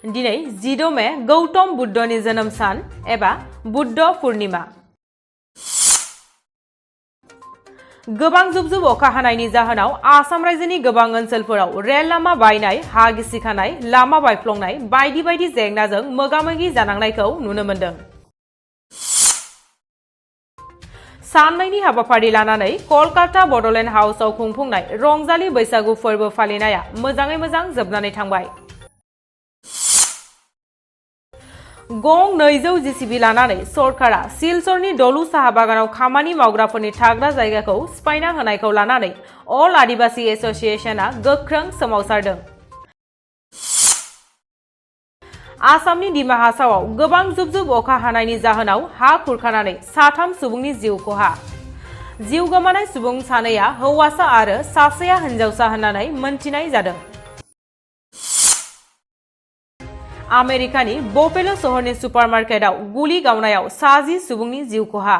दिनै 10 मे गौतम बुद्धनि जोनोम सान एबा बुद्ध पूर्णिमा। गोबां जुब-जुब अखा हानायनि जाहोनाव आसाम रायजोनि गोबां ओनसोलफोराव रेल लामा बायनाय, हा गिसिखानाय, लामा बायफ्लंनाय बायदि बायदि जेंनाजों मोगा-मोगि जानांनायखौ नुनो मोनदों। साननैनि हाबाफारि लानानै कलकाता बडलेण्ड हाउसआव खुंफुंनाय रंजालि बैसागु फोरबो फालिनाया मोजाङै मोजां जोबनानै थांबाय। गं 200 जिसिबि लानानै सरकारा सिलचरनि दलु साहा बागानाव खामानि मावग्राफोरनि थाग्रा जायगाखौ सिफायना होनायखौ लानानै अल आदिबासी एसोसिएशनआ गोख्रों सोमावसारदों। आसामनि दिमा हासावआव गोबां जुब-जुब अखा हानायनि जाहोनाव हा खुरखानानै 3 सुबुंनि जिउ खहा। जिउ गोमानाय सुबुं सानैया हौवासा आरो सासेया हिनजावसा होननानै मोनथिनाय जादों। आमेरिकानि बफेलो सहरनि सुपारमार्केटआव गुलि गावनायाव 60 सुबुंनि जिउ खहा।